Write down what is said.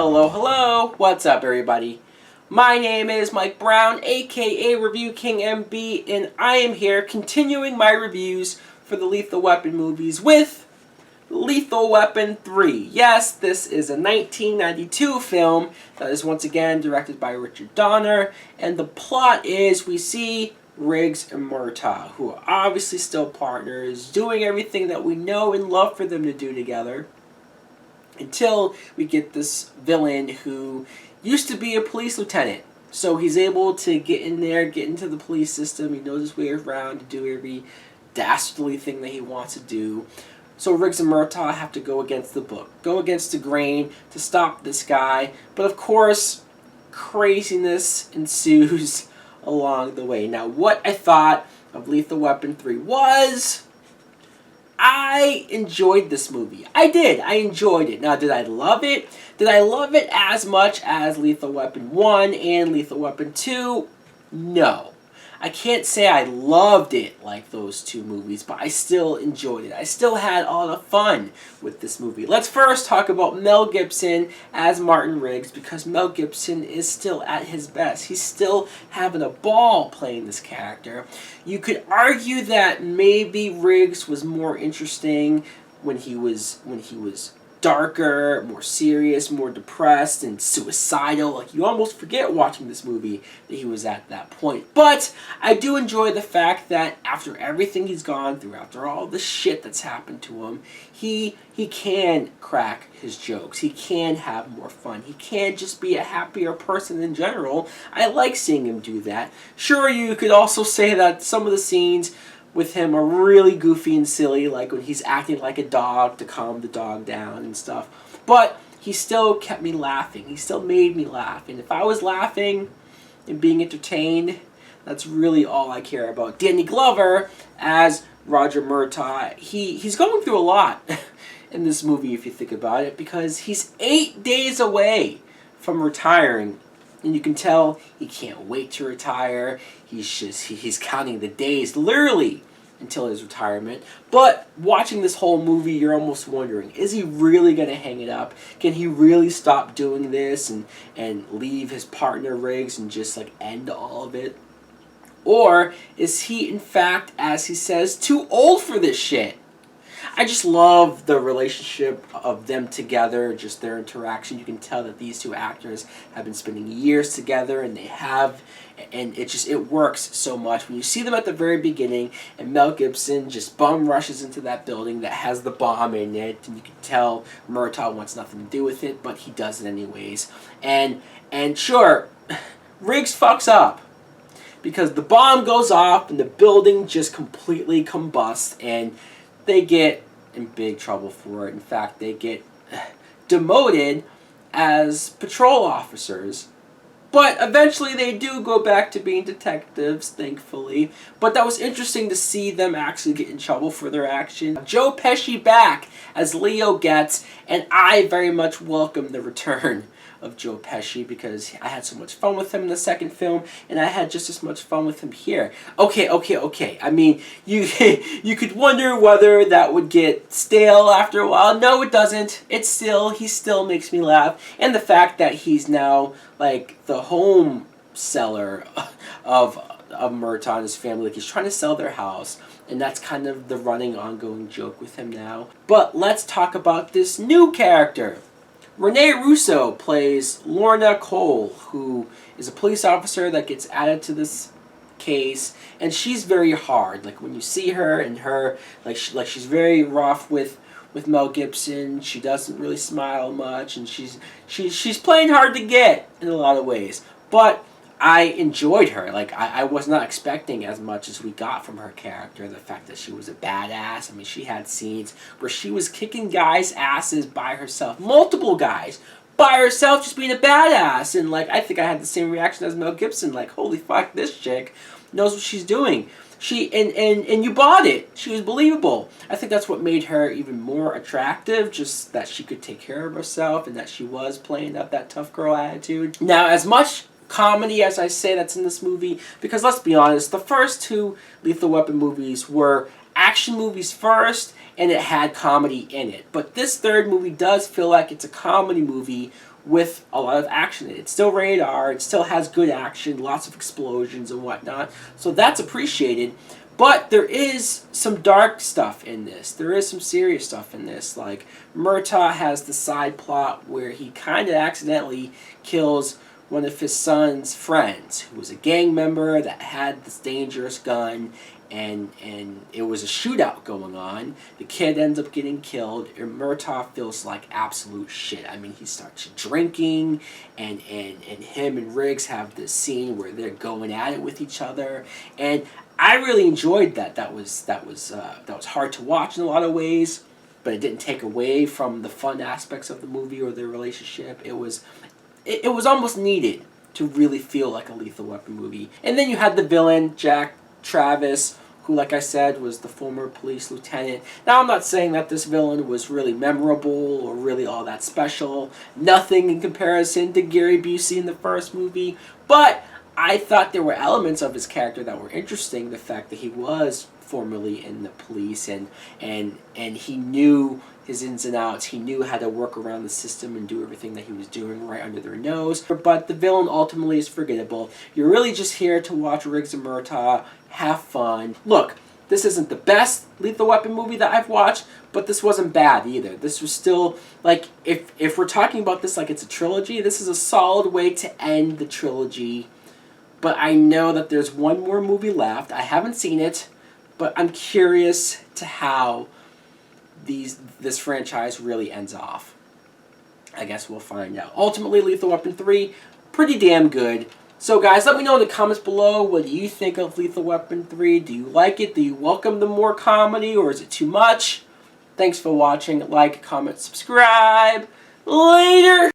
Hello, hello! What's up, everybody? My name is Mike Brown, aka ReviewKingMB, and I am here continuing my reviews for the Lethal Weapon movies with Lethal Weapon 3. Yes, this is a 1992 film that is once again directed by Richard Donner, and the plot is we see Riggs and Murtaugh, who are obviously still partners, doing everything that we know and love for them to do together, until we get this villain who used to be a police lieutenant. So he's able to get in there, get into the police system. He knows his way around to do every dastardly thing that he wants to do. So Riggs and Murtaugh have to go against the book, go against the grain to stop this guy. But of course, craziness ensues along the way. Now, what I thought of Lethal Weapon 3 was, I enjoyed this movie. I did. I enjoyed it. Now, did I love it? Did I love it as much as Lethal Weapon 1 and Lethal Weapon 2? No. I can't say I loved it like those two movies, but I still enjoyed it. I still had all the fun with this movie. Let's first talk about Mel Gibson as Martin Riggs, because Mel Gibson is still at his best. He's still having a ball playing this character. You could argue that maybe Riggs was more interesting when he was darker, more serious, more depressed, and suicidal. Like, you almost forget watching this movie that he was at that point. But I do enjoy the fact that after everything he's gone through, after all the shit that's happened to him, he can crack his jokes. He can have more fun. He can just be a happier person in general. I like seeing him do that. Sure, you could also say that some of the scenes with him are really goofy and silly, like when he's acting like a dog to calm the dog down and stuff. But he still kept me laughing. He still made me laugh. And if I was laughing and being entertained, that's really all I care about. Danny Glover as Roger Murtaugh, he's going through a lot in this movie, if you think about it, because he's 8 days away from retiring. And you can tell he can't wait to retire. He's counting the days, literally, until his retirement. But watching this whole movie, you're almost wondering, is he really going to hang it up? Can he really stop doing this and leave his partner Riggs and just like end all of it? Or is he, in fact, as he says, too old for this shit? I just love the relationship of them together, just their interaction. You can tell that these two actors have been spending years together, and it works so much. When you see them at the very beginning, and Mel Gibson just bum rushes into that building that has the bomb in it, and you can tell Murtaugh wants nothing to do with it, but he does it anyways. And sure, Riggs fucks up, because the bomb goes off, and the building just completely combusts, and they get in big trouble for it. In fact, they get demoted as patrol officers. But eventually they do go back to being detectives, thankfully. But that was interesting to see them actually get in trouble for their action. Joe Pesci back as Leo gets, and I very much welcome the return of Joe Pesci, because I had so much fun with him in the second film, and I had just as much fun with him here. Okay. I mean, you could wonder whether that would get stale after a while. No, it doesn't. He still makes me laugh. And the fact that he's now like the home seller of Murtaugh and his family. Like, he's trying to sell their house, and that's kind of the running, ongoing joke with him now. But let's talk about this new character. Rene Russo plays Lorna Cole, who is a police officer that gets added to this case, and she's very hard. Like, when you see her, and she's very rough with Mel Gibson. She doesn't really smile much, and she's playing hard to get in a lot of ways. But I enjoyed her. Like, I was not expecting as much as we got from her character. The fact that she was a badass. I mean, she had scenes where she was kicking guys' asses by herself. Multiple guys by herself, just being a badass. And, like, I think I had the same reaction as Mel Gibson. Like, holy fuck, this chick knows what she's doing. And you bought it. She was believable. I think that's what made her even more attractive, just that she could take care of herself and that she was playing up that tough girl attitude. Now, as much comedy as I say that's in this movie, because let's be honest, the first two Lethal Weapon movies were action movies first, and it had comedy in it. But this third movie does feel like it's a comedy movie with a lot of action in it. It's still rated R, it still has good action, lots of explosions and whatnot, so that's appreciated. But there is some dark stuff in this. There is some serious stuff in this. Like, Murtaugh has the side plot where he kind of accidentally kills one of his son's friends, who was a gang member that had this dangerous gun, and it was a shootout going on. The kid ends up getting killed, and Murtaugh feels like absolute shit. I mean, he starts drinking, and him and Riggs have this scene where they're going at it with each other, and I really enjoyed that. That was hard to watch in a lot of ways, but it didn't take away from the fun aspects of the movie or their relationship. It was almost needed to really feel like a Lethal Weapon movie. And then you had the villain, Jack Travis, who, like I said, was the former police lieutenant. Now, I'm not saying that this villain was really memorable or really all that special. Nothing in comparison to Gary Busey in the first movie. But I thought there were elements of his character that were interesting. The fact that he was formerly in the police and he knew his ins and outs. He knew how to work around the system and do everything that he was doing right under their nose. But the villain ultimately is forgettable. You're really just here to watch Riggs and Murtaugh have fun. Look, this isn't the best Lethal Weapon movie that I've watched, but this wasn't bad either. This was still, like, if we're talking about this like it's a trilogy, this is a solid way to end the trilogy. But I know that there's one more movie left. I haven't seen it, but I'm curious to how this franchise really ends off. I guess we'll find out. Ultimately, Lethal Weapon 3, pretty damn good. So guys, let me know in the comments below, what do you think of Lethal Weapon 3? Do you like it? Do you welcome the more comedy, or is it too much? Thanks for watching. Like, comment, subscribe. Later!